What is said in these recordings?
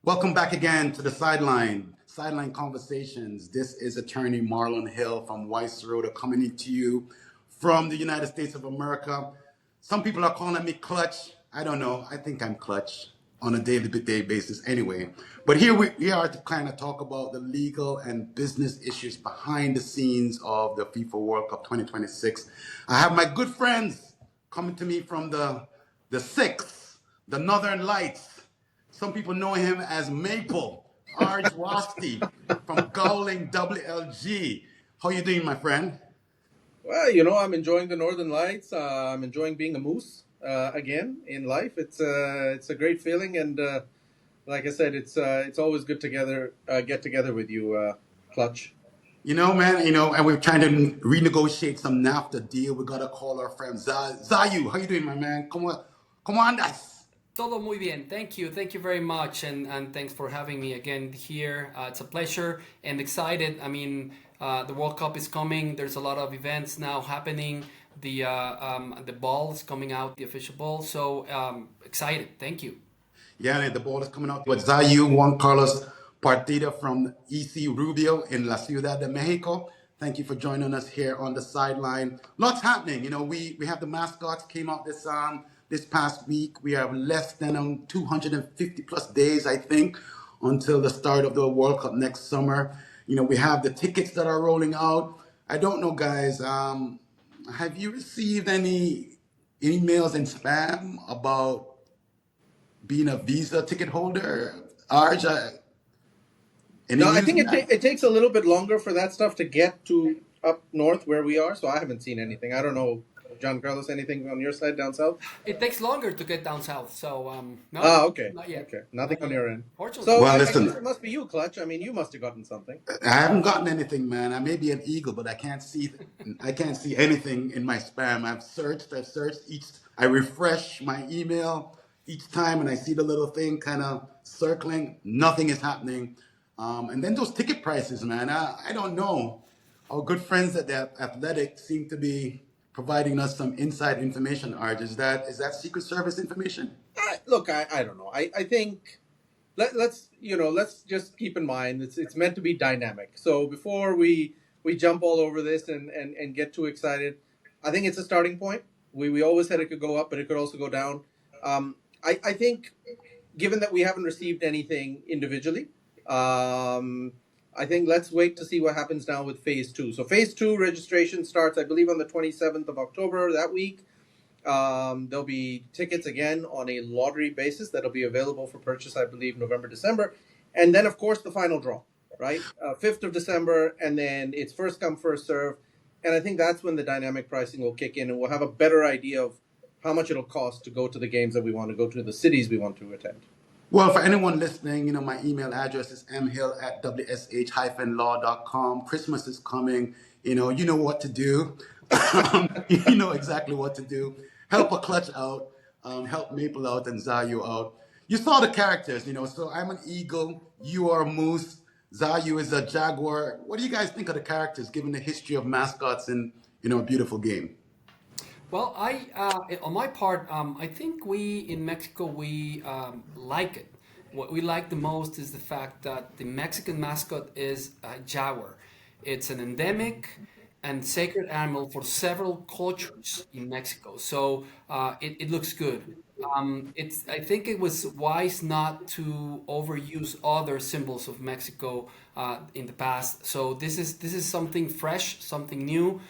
Welcome back again to the Sideline Conversations. This is attorney Marlon Hill from Weiss Roda coming to you from the United States of America. Some people are calling me Clutch. I don't know. I think I'm Clutch on a day-to-day basis anyway. But here we are to kind of talk about the legal and business issues behind the scenes of the FIFA World Cup 2026. I have my good friends coming to me from the six, the Northern Lights. Some people know him as Maple, Arj Wasti from Gowling WLG. How you doing, my friend? Well, I'm enjoying the Northern Lights. I'm enjoying being a moose again in life. It's a great feeling, and like I said, it's always good together get together with you, Clutch. Man, and we're trying to renegotiate some NAFTA deal. We gotta call our friend Zayu. How you doing, my man? Come on, guys. Todo muy bien. Thank you. Thank you very much. And thanks for having me again here. It's a pleasure and excited. I mean, the World Cup is coming. There's a lot of events now happening. The ball is coming out, the official ball. So excited. Thank you. Yeah, the ball is coming out with Zayu, Juan Carlos Partida from EC Rubio in La Ciudad de Mexico. Thank you for joining us here on the sideline. Lots happening. We have the mascots came out this past week. We have less than 250 plus days, I think, until the start of the World Cup next summer. We have the tickets that are rolling out. I don't know, guys. Have you received any emails and spam about being a Visa ticket holder? Arj, any No, I news think on that? it takes a little bit longer for that stuff to get to up north where we are. So I haven't seen anything. I don't know, John Carlos, anything on your side down south? It takes longer to get down south. So no, Ah, okay, not yet. okay, nothing Not on yet. your end. Fortunately. So Well, I guess listen, it must be you, Clutch. I mean, you must have gotten something. I haven't gotten anything, man. I may be an eagle, but I can't see anything in my spam. I've searched each. I refresh my email each time, and I see the little thing kind of circling. Nothing is happening. And then those ticket prices, man. I don't know. Our good friends at the Athletic seem to be providing us some inside information. Arj, is that Secret Service information? Look, I don't know. I think let's just keep in mind it's meant to be dynamic. So before we jump all over this and get too excited, I think it's a starting point. We always said it could go up, but it could also go down. I think given that we haven't received anything individually, I think let's wait to see what happens now with phase two. So phase two registration starts, I believe, on the 27th of October that week. There'll be tickets again on a lottery basis that'll be available for purchase, I believe, November, December. And then, of course, the final draw, right? 5th of December, and then it's first come, first serve. And I think that's when the dynamic pricing will kick in, and we'll have a better idea of how much it'll cost to go to the games that we want to go to, the cities we want to attend. Well, for anyone listening, my email address is mhill@wsh-law.com. Christmas is coming. You know what to do. You know exactly what to do. Help a clutch out. Help Maple out and Zayu out. You saw the characters, so I'm an eagle. You are a moose. Zayu is a jaguar. What do you guys think of the characters, given the history of mascots in, a beautiful game? Well, on my part, I think we in Mexico we like it. What we like the most is the fact that the Mexican mascot is a jaguar. It's an endemic and sacred animal for several cultures in Mexico. So it looks good. I think it was wise not to overuse other symbols of Mexico in the past. So this is something fresh, something new.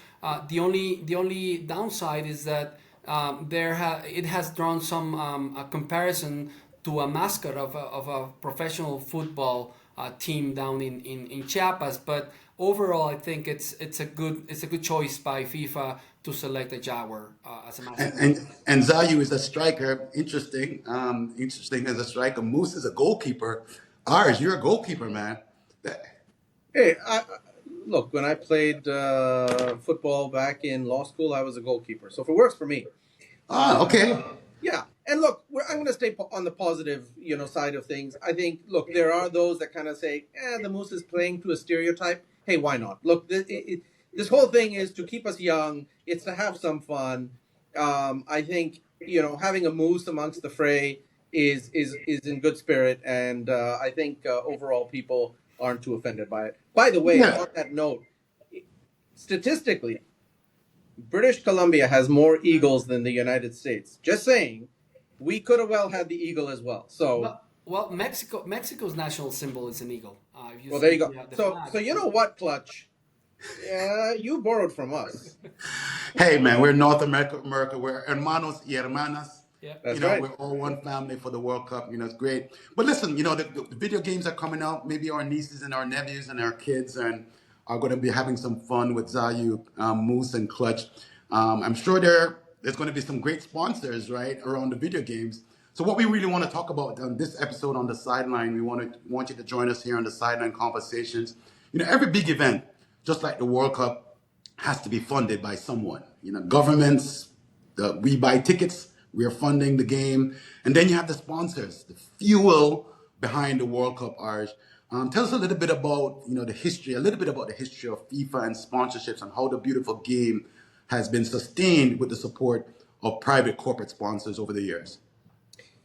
The only downside is that it has drawn some a comparison to a mascot of a professional football team down in Chiapas. But overall, I think it's a good choice by FIFA to select a Jaguar as a And, mascot. and Zayu is a striker. Interesting. Interesting as a striker. Moose is a goalkeeper. Ours, you're a goalkeeper, man. That- Hey, look, when I played football back in law school, I was a goalkeeper. So if it works for me, Okay. yeah. And look, I'm going to stay on the positive, side of things. I think, look, there are those that kind of say, the Moose is playing to a stereotype. Hey, why not? Look, this whole thing is to keep us young. It's to have some fun. I think, having a Moose amongst the fray is in good spirit, and I think overall people aren't too offended by it. By the way, Yeah. on that note, statistically, British Columbia has more eagles than the United States. Just saying, we could have well had the eagle as well. So, Well, Mexico's national symbol is an eagle. If you well, there see you go. the So, flag, you know what, Clutch? Yeah, you borrowed from us. Hey, man, we're North America. We're hermanos y hermanas. yeah. That's right. We're all one family for the World Cup. It's great. But listen, the video games are coming out. Maybe our nieces and our nephews and our kids and are going to be having some fun with Zayu, Moose, and Clutch. I'm sure there's going to be some great sponsors, right, around the video games. So what we really want to talk about on this episode on the sideline, we want you to join us here on the Sideline Conversations. Every big event, just like the World Cup, has to be funded by someone. Governments, we buy tickets, we are funding the game, and then you have the sponsors, the fuel behind the World Cup. Arj, tell us a little bit about the history, a little bit about the history of FIFA and sponsorships, and how the beautiful game has been sustained with the support of private corporate sponsors over the years.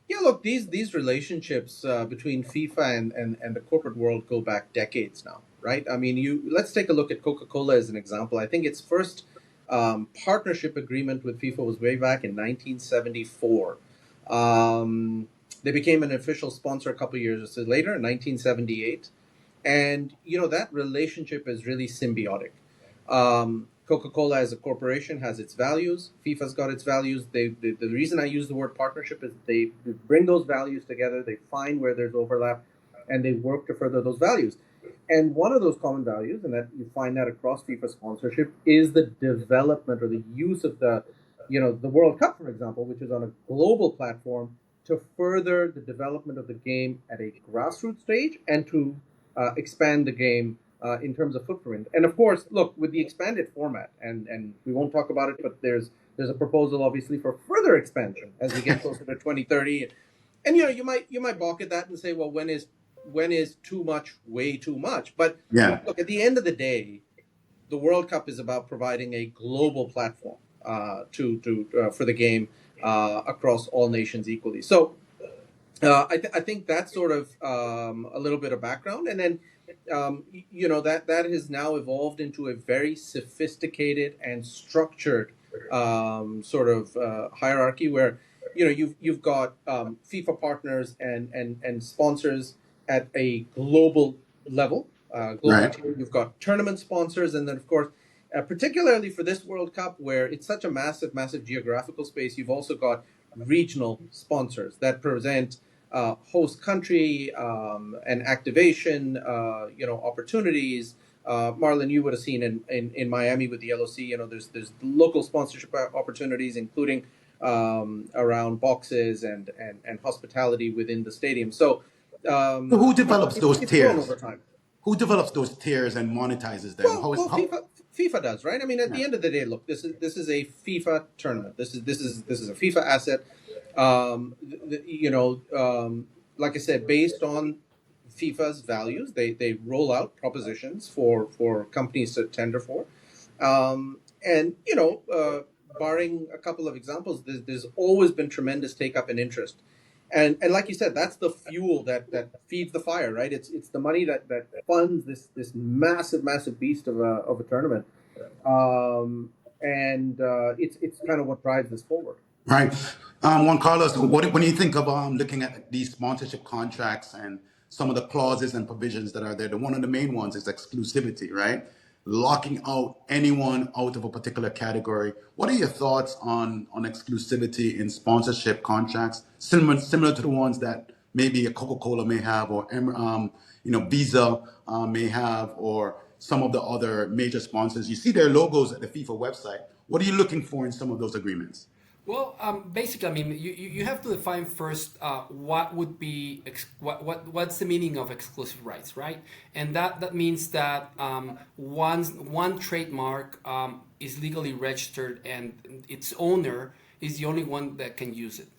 Yeah, look, these relationships between FIFA and the corporate world go back decades now, right? I mean, you let's take a look at Coca-Cola as an example. I think its first partnership agreement with FIFA was way back in 1974. They became an official sponsor a couple of years later, in 1978, and that relationship is really symbiotic. Coca-Cola as a corporation has its values. FIFA's got its values. The reason I use the word partnership is they bring those values together. They find where there's overlap, and they work to further those values. And one of those common values, and that you find that across FIFA sponsorship, is the development or the use of the World Cup, for example, which is on a global platform, to further the development of the game at a grassroots stage and to expand the game in terms of footprint. And of course, look, with the expanded format, and we won't talk about it, but there's a proposal obviously for further expansion as we get closer to 2030. And you might balk at that and say, well, when is too much way too much? But Yeah. look, at the end of the day, the World Cup is about providing a global platform for the game across all nations equally. So I think that's sort of a little bit of background, and then that has now evolved into a very sophisticated and structured sort of hierarchy where you've got FIFA partners and sponsors at a global level, global Right. tier. You've got tournament sponsors, and then of course. Particularly for this World Cup, where it's such a massive geographical space, you've also got regional sponsors that present host country and activation, opportunities. Marlon, you would have seen in Miami with the LOC, there's local sponsorship opportunities, including around boxes and hospitality within the stadium. So, So who develops those it's grown tiers? over time. Who develops those tiers and monetizes them? Well, FIFA does, right? I mean, at Yeah. the end of the day, look, this is a FIFA tournament. This is a FIFA asset. Like I said, based on FIFA's values, they roll out propositions for companies to tender for, and barring a couple of examples, there's always been tremendous take up and interest. And like you said, that's the fuel that feeds the fire, right? It's the money that funds this massive beast of a tournament, and it's kind of what drives this forward. Right. Juan Carlos, when you think of looking at these sponsorship contracts and some of the clauses and provisions that are there, one of the main ones is exclusivity, right? Locking out anyone out of a particular category. What are your thoughts on exclusivity in sponsorship contracts, similar to the ones that maybe a Coca-Cola may have, or Visa may have, or some of the other major sponsors? You see their logos at the FIFA website. What are you looking for in some of those agreements? Well, basically, I mean, you have to define first what would be what's the meaning of exclusive rights, right? And that means that one trademark is legally registered and its owner is the only one that can use it.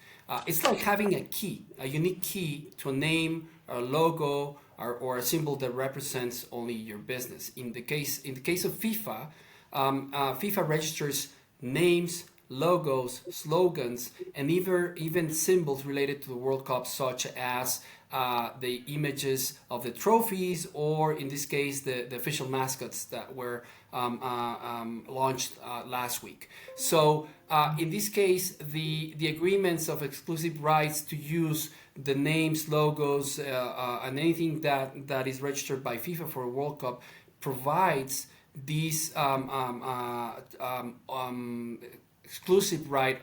It's like having a unique key to a name, or a logo, or a symbol that represents only your business. In the case of FIFA, FIFA registers names, logos, slogans, and even symbols related to the World Cup, such as the images of the trophies, or in this case, the official mascots that were launched last week. So in this case, the agreements of exclusive rights to use the names, logos, and anything that is registered by FIFA for a World Cup provides these exclusive right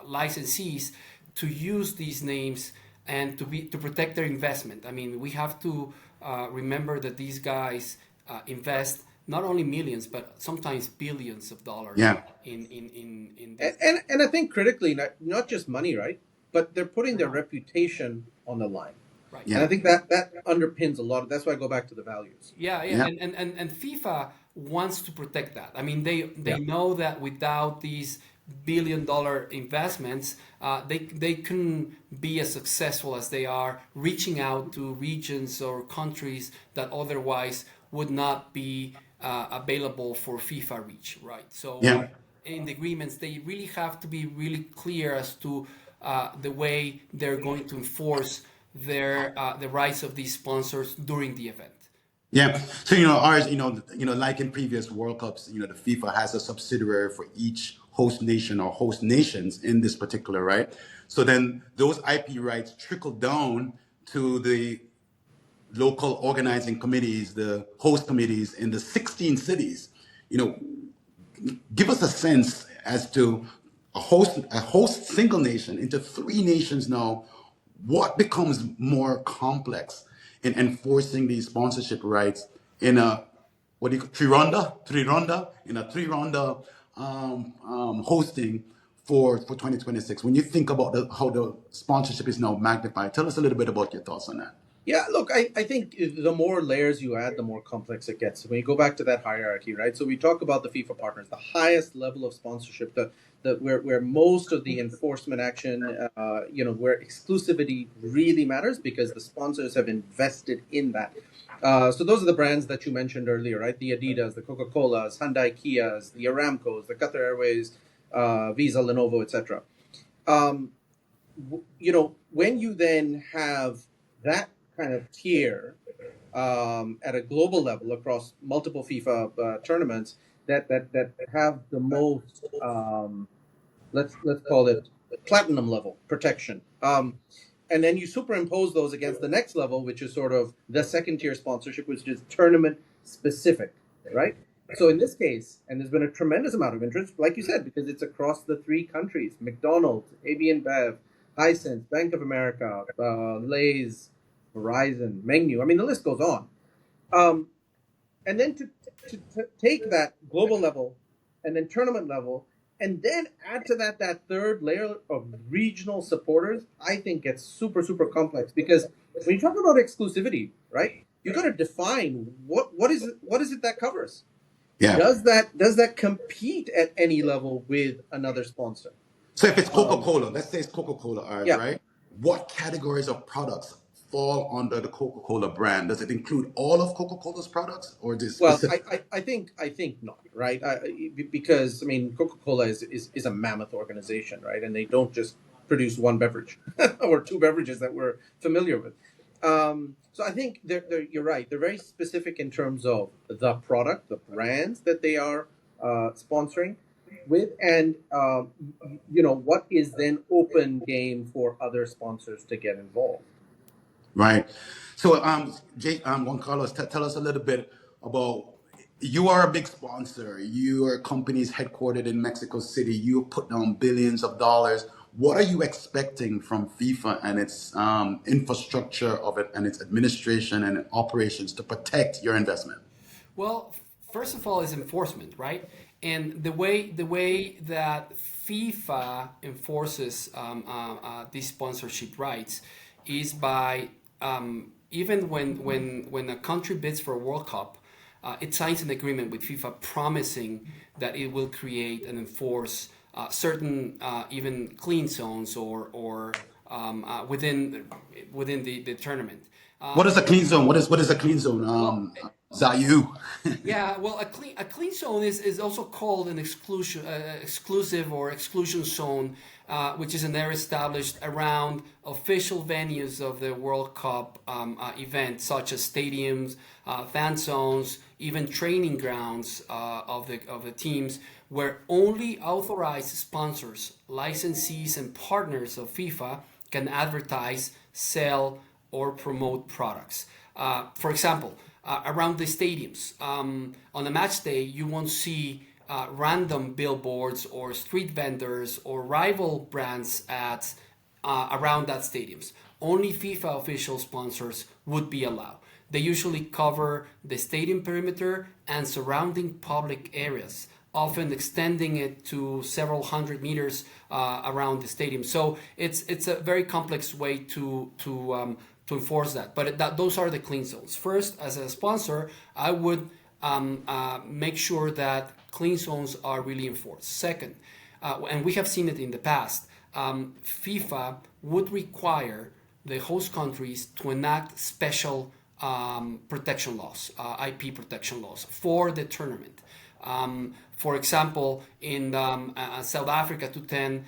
licensees to use these names and to protect their investment. I mean, we have to remember that these guys invest not only millions but sometimes billions of dollars Yeah. in this. And I think critically, not just money, right? But they're putting their reputation on the line. Right. And I think that underpins a lot of, that's why I go back to the values. Yeah. Yeah. And FIFA wants to protect that. I mean, they know that without these billion-dollar investments, they couldn't be as successful as they are, reaching out to regions or countries that otherwise would not be available for FIFA reach, right? So Yeah. in the agreements, they really have to be really clear as to the way they're going to enforce their the rights of these sponsors during the event. Yeah. So, ours, like in previous World Cups, the FIFA has a subsidiary for each host nation or host nations in this particular, right? So then those IP rights trickle down to the local organizing committees, the host committees in the 16 cities. Give us a sense as to a host single nation into three nations now. What becomes more complex in enforcing these sponsorship rights in a what do you three ronda in a three-ronda hosting for 2026? When you think about how the sponsorship is now magnified, tell us a little bit about your thoughts on that. Yeah, look, I think the more layers you add, the more complex it gets. When you go back to that hierarchy, right? So we talk about the FIFA partners, the highest level of sponsorship, where most of the enforcement action, where exclusivity really matters because the sponsors have invested in that. So those are the brands that you mentioned earlier, right? The Adidas, the Coca-Colas, Hyundai Kias, the Aramcos, the Qatar Airways, Visa, Lenovo, etc. When you then have that kind of tier at a global level across multiple FIFA tournaments that have the most let's call it platinum level protection. And then you superimpose those against the next level, which is sort of the second tier sponsorship, which is tournament specific, right? So in this case, and there's been a tremendous amount of interest, like you said, because it's across the three countries: McDonald's, AB InBev, Hisense, Bank of America, Lay's, Verizon, Menu. I mean, the list goes on. And then to take that global level and then tournament level, and then add to that third layer of regional supporters, I think gets super, super complex. Because when you talk about exclusivity, right, you got to define what is it that covers. Yeah. Does that compete at any level with another sponsor? So if it's Coca-Cola, let's say it's Coca-Cola, ours, Yeah. right? What categories of products fall under the Coca-Cola brand? Does it include all of Coca-Cola's products, or just Well, specific? I think not, right? Because I mean, Coca-Cola is a mammoth organization, right? And they don't just produce one beverage or two beverages that we're familiar with. So I think you're right. They're very specific in terms of the product, the brands that they are sponsoring with, and what is then open game for other sponsors to get involved. Right. So, Juan Carlos, tell us a little bit about. You are a big sponsor. Your company is headquartered in Mexico City. You put down billions of dollars. What are you expecting from FIFA and its infrastructure of it and its administration and operations to protect your investment? Well, first of all, is enforcement, right? And the way that FIFA enforces these sponsorship rights is by even when a country bids for a World Cup, it signs an agreement with FIFA promising that it will create and enforce certain even clean zones or within the tournament. What is a clean zone? What is a clean zone? Well, Zayu. Yeah, well, a clean zone is also called an exclusive or exclusion zone, which is an area established around official venues of the World Cup event, such as stadiums, fan zones, even training grounds of the teams, where only authorized sponsors, licensees, and partners of FIFA can advertise, sell, or promote products. For example, around the stadiums, on a match day, you won't see random billboards or street vendors or rival brands ads around that stadiums. Only FIFA official sponsors would be allowed. They usually cover the stadium perimeter and surrounding public areas, often extending it to several hundred meters around the stadium. So it's a very complex way to enforce that. But those are the clean zones. First, as a sponsor, I would make sure that clean zones are really enforced. Second, and we have seen it in the past, FIFA would require the host countries to enact special protection laws, IP protection laws for the tournament. For example, in South Africa 2010,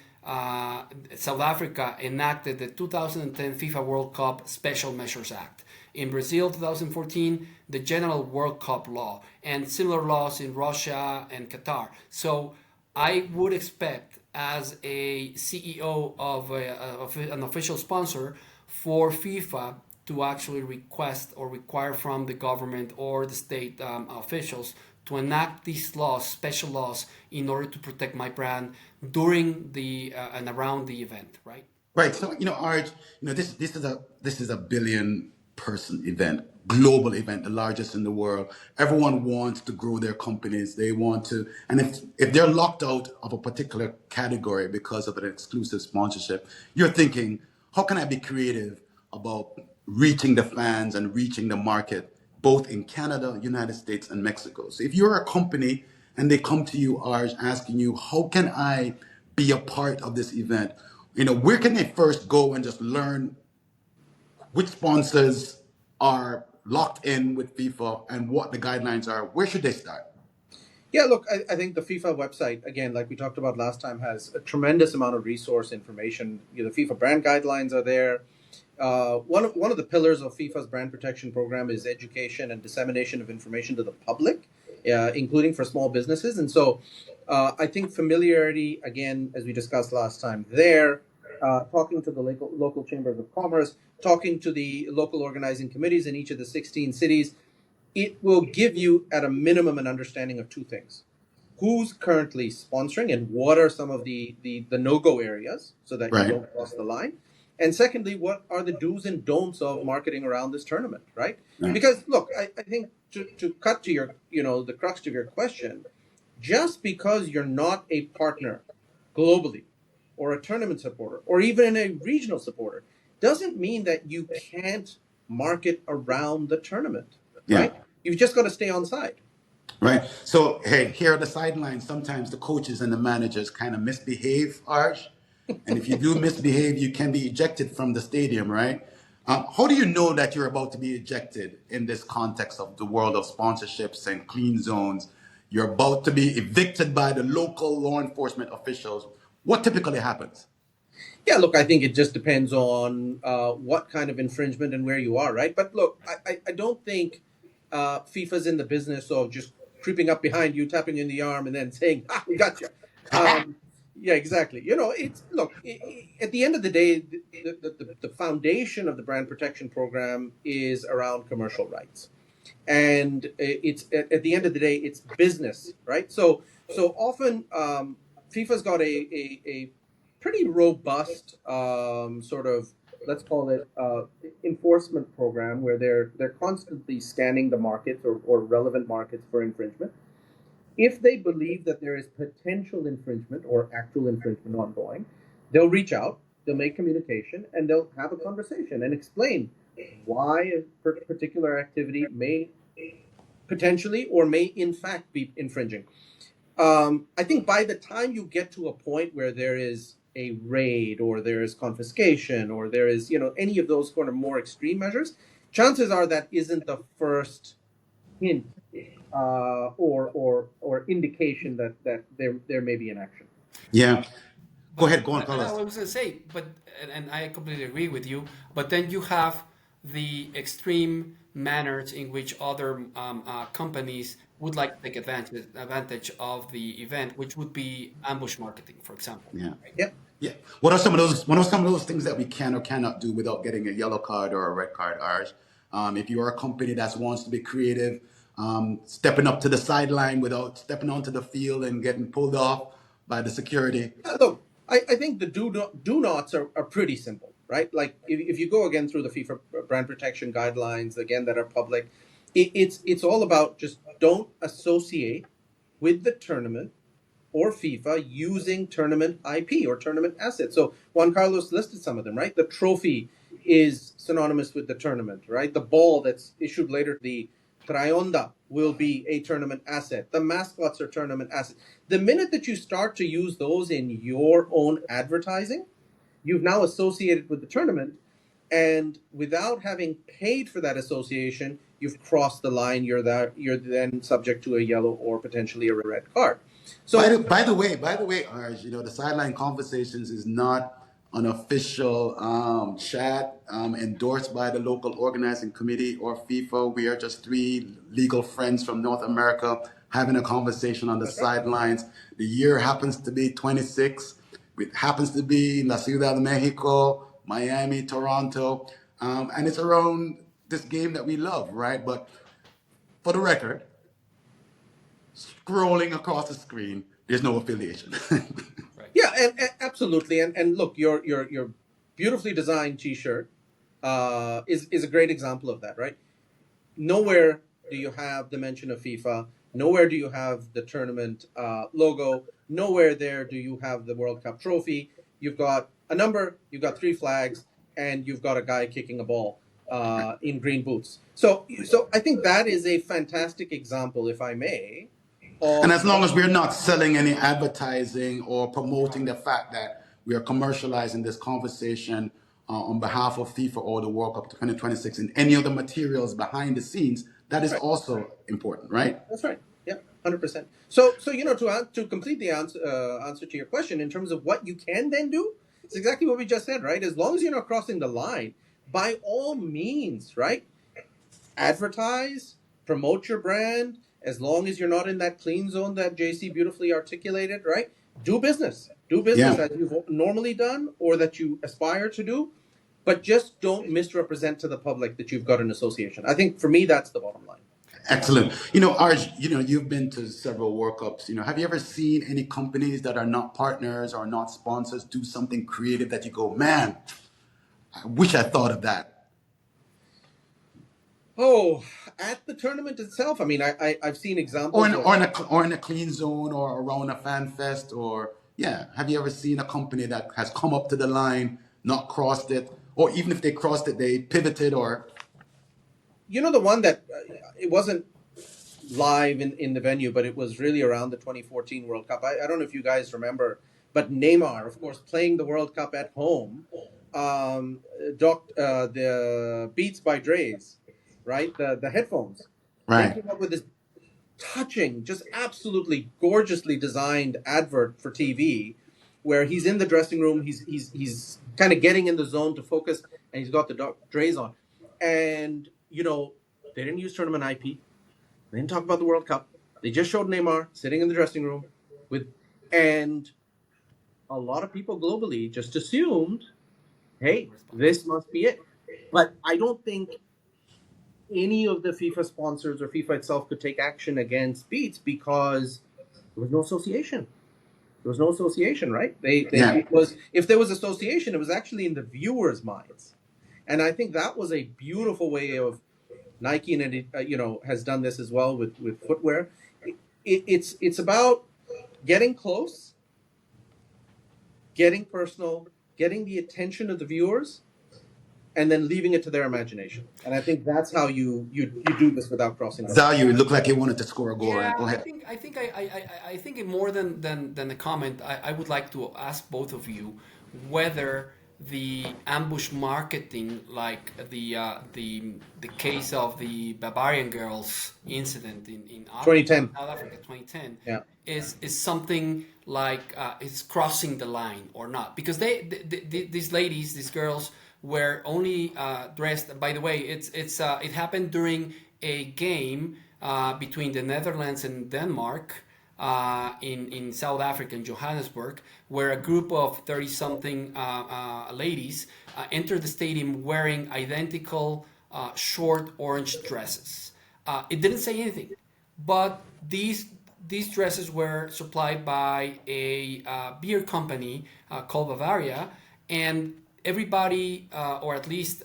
South Africa enacted the 2010 FIFA World Cup Special Measures Act. In Brazil 2014, the General World Cup Law, and similar laws in Russia and Qatar. So I would expect, as a CEO of an official sponsor, for FIFA to actually request or require from the government or the state officials to enact these laws, special laws, in order to protect my brand during the and around the event, right? Right. So, Arj, this is a billion person event, global event, the largest in the world. Everyone wants to grow their companies. They want to, and if they're locked out of a particular category because of an exclusive sponsorship, you're thinking, how can I be creative about reaching the fans and reaching the market, both in Canada, United States, and Mexico? So if you're a company and they come to you, Arj, asking you, how can I be a part of this event? Where can they first go and just learn which sponsors are locked in with FIFA and what the guidelines are? Where should they start? Yeah, look, I think the FIFA website, again, like we talked about last time, has a tremendous amount of resource information. The FIFA brand guidelines are there. One of the pillars of FIFA's brand protection program is education and dissemination of information to the public, including for small businesses. And so I think familiarity, again, as we discussed last time, there, talking to the local chambers of commerce, talking to the local organizing committees in each of the 16 cities, it will give you at a minimum an understanding of two things: who's currently sponsoring and what are some of the no-go areas so that you Right. don't cross the line, and secondly, what are the do's and don'ts of marketing around this tournament, right? Right. Because look, I think to cut to your the crux of your question, just because you're not a partner globally or a tournament supporter or even a regional supporter doesn't mean that you can't market around the tournament, Yeah. right? You've just got to stay on side. Right. So, hey, here are the sidelines. Sometimes the coaches and the managers kind of misbehave, Arj. And if you do misbehave, you can be ejected from the stadium, right? How do you know that you're about to be ejected in this context of the world of sponsorships and clean zones? You're about to be evicted by the local law enforcement officials. What typically happens? Yeah, look, I think it just depends on what kind of infringement and where you are, right? But look, I don't think FIFA's in the business of just creeping up behind you, tapping you in the arm, and then saying, "Ah, we got you." Yeah, exactly. It's look, at the end of the day, the foundation of the brand protection program is around commercial rights, and it's at the end of the day, it's business, right? So often, FIFA's got a pretty robust sort of, let's call it, enforcement program where they're constantly scanning the markets or relevant markets for infringement. If they believe that there is potential infringement or actual infringement ongoing, they'll reach out, they'll make communication, and they'll have a conversation and explain why a particular activity may potentially or may in fact be infringing. I think by the time you get to a point where there is a raid or there is confiscation or there is any of those kind of more extreme measures, chances are that isn't the first hint or indication that there may be an action. Yeah. Go ahead. Go on, But and I Carlos. was going to say, but and I completely agree with you. But then you have the extreme manners in which other companies would like to take advantage of the event, which would be ambush marketing, for example. Yeah. Yep. Yeah. What are some of those? What are some of those things that we can or cannot do without getting a yellow card or a red card, Arj? If you are a company that wants to be creative, stepping up to the sideline without stepping onto the field and getting pulled off by the security. Look, I think the do nots are pretty simple, right? Like if you go again through the FIFA brand protection guidelines again that are public, it's all about just don't associate with the tournament or FIFA using tournament IP or tournament assets. So Juan Carlos listed some of them, right? The trophy is synonymous with the tournament, right? The ball that's issued later, the Trayonda, will be a tournament asset. The mascots are tournament assets. The minute that you start to use those in your own advertising, you've now associated with the tournament, and without having paid for that association, you've crossed the line. You're then subject to a yellow or potentially a red card. So By the way, Arj, the Sideline Conversations is not an official chat endorsed by the local organizing committee or FIFA. We are just three legal friends from North America having a conversation on the sidelines. The year happens to be 26. It happens to be La Ciudad de Mexico, Miami, Toronto, and it's around this game that we love, right? But for the record, scrolling across the screen, there's no affiliation. Right. yeah, and absolutely, and look, your beautifully designed T-shirt is a great example of that, right? Nowhere do you have the mention of FIFA. Nowhere do you have the tournament logo. Nowhere there do you have the World Cup trophy. You've got a number, you've got three flags, and you've got a guy kicking a ball in green boots. So I think that is a fantastic example, if I may, And of as long as we're not selling any advertising or promoting the fact that we are commercializing this conversation on behalf of FIFA or the World Cup 2026 in any of the materials behind the scenes, that is right. also important, right? That's right. Yeah, 100%. So to complete the answer to your question in terms of what you can then do, it's exactly what we just said, right? As long as you're not crossing the line, by all means, right? Advertise, promote your brand. As long as you're not in that clean zone that JC beautifully articulated, right? Do business Yeah. as you've normally done or that you aspire to do, but just don't misrepresent to the public that you've got an association. I think for me, that's the bottom line. Excellent. Arj, you've been to several World Cups. Have you ever seen any companies that are not partners or not sponsors do something creative that you go, man, I wish I thought of that? Oh, at the tournament itself, I mean, I've seen Or examples in, of. or in a clean zone or around a fan fest or yeah. Have you ever seen a company that has come up to the line, not crossed it, or even if they crossed it, they pivoted or The one that it wasn't live in the venue, but it was really around the 2014 World Cup. I don't know if you guys remember, but Neymar, of course, playing the World Cup at home, the Beats by Dre's, right? The headphones. They right, came up with this touching, just absolutely gorgeously designed advert for TV, where he's in the dressing room, he's kind of getting in the zone to focus, and he's got the Dre's on, and they didn't use tournament IP. They didn't talk about the World Cup. They just showed Neymar sitting in the dressing room and a lot of people globally just assumed, hey, this must be it. But I don't think any of the FIFA sponsors or FIFA itself could take action against Beats because there was no association. There was no association, right? yeah, It was, if there was association, it was actually in the viewers' minds, and I think that was a beautiful way of Nike, and has done this as well with footwear. It's about getting close, getting personal, getting the attention of the viewers, and then leaving it to their imagination. And I think that's how you do this without crossing the line. Zayu, it looked like he wanted to score a goal, Yeah, right? Go I ahead. think I think I think more than a comment, I would like to ask both of you whether the ambush marketing, like the case of the Bavarian girls incident in 2010. South Africa, 2010, Yeah. is something like is crossing the line or not? Because these ladies, these girls, were only dressed. By the way, it happened during a game between the Netherlands and Denmark in South Africa, in Johannesburg, where a group of 30 something ladies entered the stadium wearing identical short orange dresses. It didn't say anything, but these dresses were supplied by a beer company called Bavaria, and everybody, or at least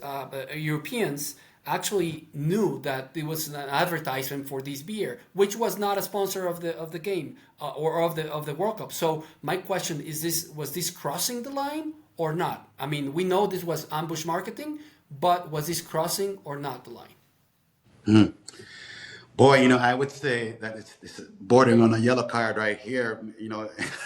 Europeans, actually knew that it was an advertisement for this beer, which was not a sponsor of the game or of the World Cup. So my question is: was this crossing the line or not? I mean, we know this was ambush marketing, but was this crossing or not the line? Boy, I would say that it's bordering on a yellow card right here.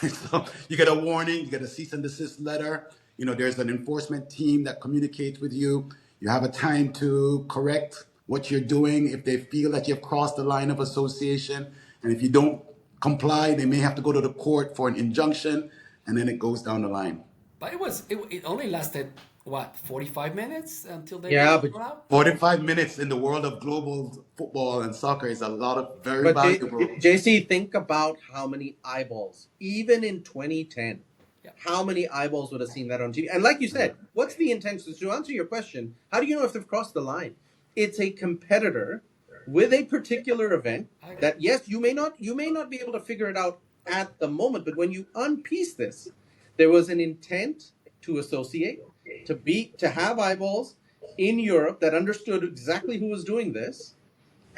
So you get a warning, you get a cease and desist letter. There's an enforcement team that communicates with you. You have a time to correct what you're doing if they feel that you've crossed the line of association. And if you don't comply, they may have to go to the court for an injunction, and then it goes down the line. But it only lasted what, 45 minutes until they Yeah, got but thrown out. 45 minutes in the world of global football and soccer is a lot of very valuable. JC, think about how many eyeballs, even in 2010, Yeah. how many eyeballs would have seen that on TV? And like you said, what's the intention? To answer your question, how do you know if they've crossed the line? It's a competitor with a particular event that, yes, you may not be able to figure it out at the moment, but when you unpiece this, there was an intent to associate, to have eyeballs in Europe that understood exactly who was doing this,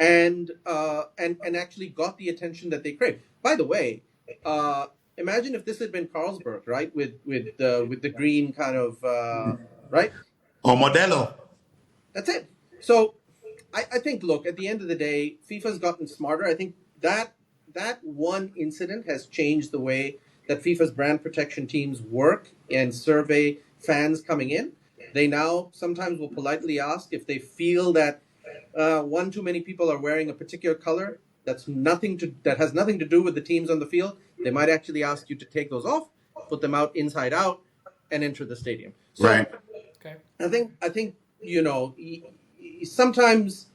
and actually got the attention that they craved. By the way, imagine if this had been Carlsberg, right, with the green kind of right. Or Modelo. That's it. So I think, look, at the end of the day, FIFA's gotten smarter. I think that one incident has changed the way that FIFA's brand protection teams work and survey fans coming in. They now sometimes will politely ask if they feel that one too many people are wearing a particular color that has nothing to do with the teams on the field. They might actually ask you to take those off, put them out inside out, and enter the stadium. So Right. Okay. I think sometimes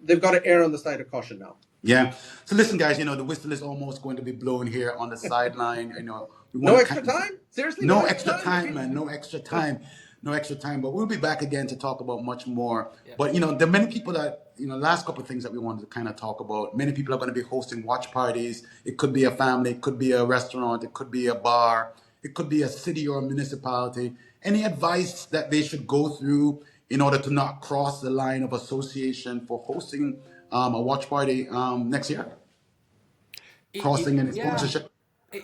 they've got to err on the side of caution now. Yeah. So listen, guys, the whistle is almost going to be blown here on the sideline. We No want extra time? Seriously? No extra time, man. No extra time. No extra time. But we'll be back again to talk about much more. Yeah. But there are many people that last couple of things that we wanted to kind of talk about. Many people are going to be hosting watch parties. It could be a family. It could be a restaurant. It could be a bar. It could be a city or a municipality. Any advice that they should go through in order to not cross the line of association for hosting a watch party next year? Crossing any sponsorship?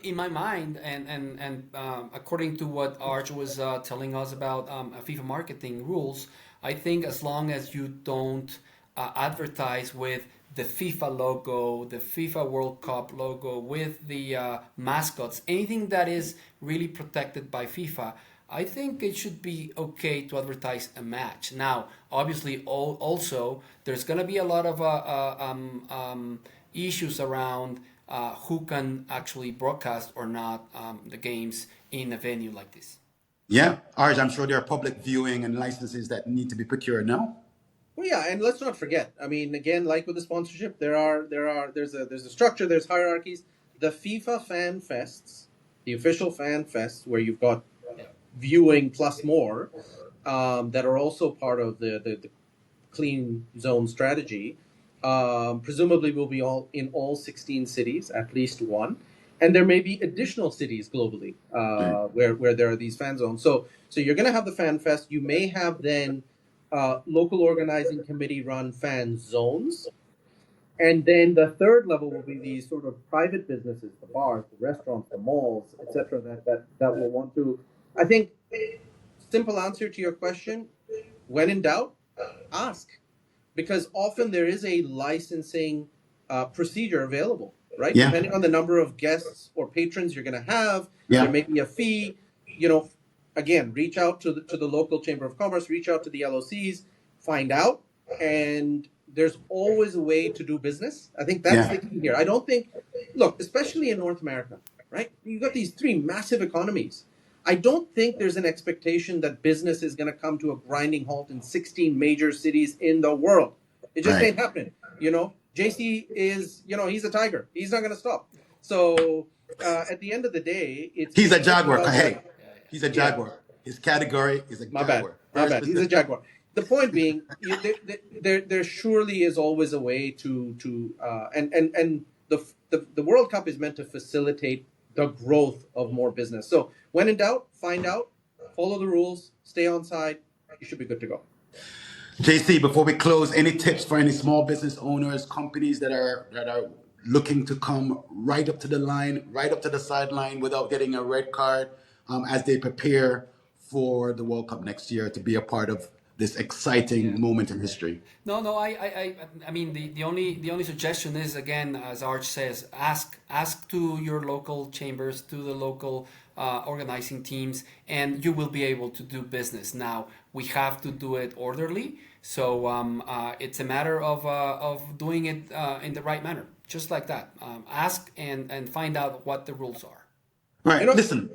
In my mind, and according to what Arj was telling us about FIFA marketing rules, I think as long as you don't advertise with the FIFA logo, the FIFA World Cup logo, with the mascots, anything that is really protected by FIFA, I think it should be okay to advertise a match. Now, obviously, also there's going to be a lot of issues around who can actually broadcast or not the games in a venue like this. Yeah, Arj, I'm sure there are public viewing and licenses that need to be procured now. Well, yeah, and let's not forget. I mean, again, like with the sponsorship, there's a structure, there's hierarchies. The FIFA fan fests, the official fan fests, where you've got viewing plus more, that are also part of the clean zone strategy. Presumably will be in all 16 cities, at least one, and there may be additional cities globally where there are these fan zones. So you're going to have the fan fest. You may have then local organizing committee run fan zones, and then the third level will be these sort of private businesses, the bars, the restaurants, the malls, etc. That will want to. I think simple answer to your question: when in doubt, ask. Because often there is a licensing procedure available, right? Depending on the number of guests or patrons you're going to have, there may be a fee. again, reach out to the local chamber of commerce, reach out to the LOCs, find out, and there's always a way to do business. I think that's Yeah. the key here. I don't think, look, especially in North America, right? You've got these three massive economies. I don't think there's an expectation that business is going to come to a grinding halt in 16 major cities in the world. It just Right. ain't happening. JC is, he's a tiger. He's not going to stop. So at the end of the day, He's a it's jaguar. about Hey, that. he's a Yeah. jaguar. His category is a My bad. jaguar. My Very bad. He's a specific. jaguar. The point being, there surely is always a way and the World Cup is meant to facilitate the growth of more business. So when in doubt, find out, follow the rules, stay on side. You should be good to go. JC, before we close, any tips for any small business owners, companies that are looking to come right up to the line, right up to the sideline without getting a red card, as they prepare for the World Cup next year to be a part of this exciting moment in history? No. I mean, the only suggestion is, again, as Arch says, ask to your local chambers, to the local organizing teams, and you will be able to do business. Now we have to do it orderly, so it's a matter of doing it in the right manner, just like that. Ask and find out what the rules are. All right, listen.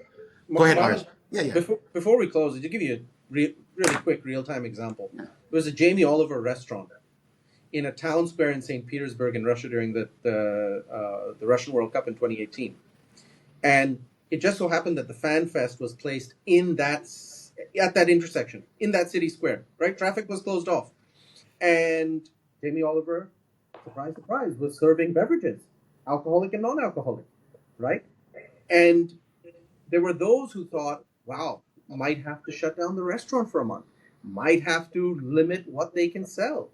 Go ahead, Marlon, Arch. Yeah. Before we close, to give you a really quick real-time example, there was a Jamie Oliver restaurant in a town square in St. Petersburg in Russia during the Russian World Cup in 2018, and it just so happened that the Fan Fest was placed at that intersection in that city square. Right, traffic was closed off, and Jamie Oliver, surprise, was serving beverages, alcoholic and non-alcoholic, right, and there were those who thought, wow, might have to shut down the restaurant for a month, might have to limit what they can sell.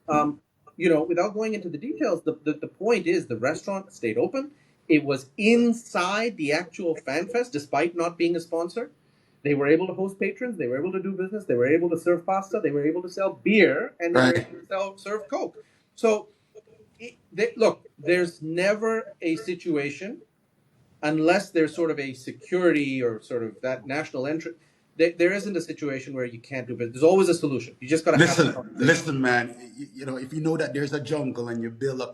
Without going into the details, the point is the restaurant stayed open. It was inside the actual Fan Fest, despite not being a sponsor. They were able to host patrons. They were able to do business. They were able to serve pasta. They were able to sell beer, and they were able to serve Coke. So, look, there's never a situation, unless there's sort of a security or sort of that national interest, there isn't a situation where you can't do business. There's always a solution. You just got to have Listen, man. If you know that there's a jungle and you build a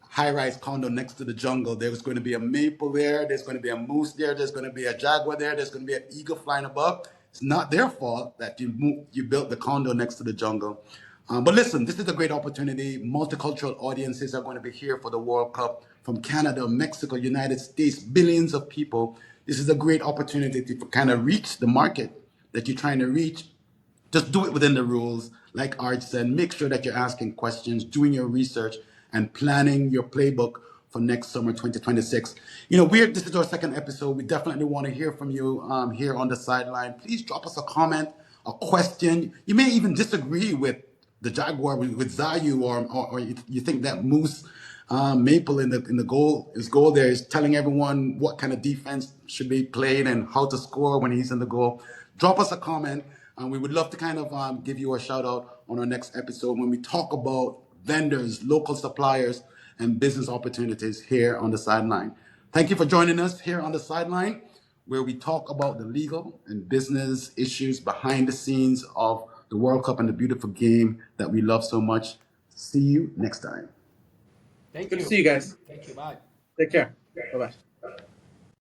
high-rise condo next to the jungle, there's going to be a maple there. There's going to be a moose there. There's going to be a jaguar there. There's going to be an eagle flying above. It's not their fault that you built the condo next to the jungle. But listen, this is a great opportunity. Multicultural audiences are going to be here for the World Cup from Canada, Mexico, United States, billions of people. This is a great opportunity to kind of reach the market that you're trying to reach. Just do it within the rules. Like Art said, make sure that you're asking questions, doing your research, and planning your playbook for next summer 2026. This is our second episode. We definitely want to hear from you here on the sideline. Please drop us a comment, a question. You may even disagree with the Jaguar, with Zayu, or you think that Moose Maple in the goal there is telling everyone what kind of defense should be played and how to score when he's in the goal. Drop us a comment, and we would love to kind of give you a shout out on our next episode when we talk about vendors, local suppliers, and business opportunities here on the sideline. Thank you for joining us here on the sideline, where we talk about the legal and business issues behind the scenes of the World Cup and the beautiful game that we love so much. See you next time. Thank Good you. to see you guys. Thank you. Bye. Take care. Bye-bye.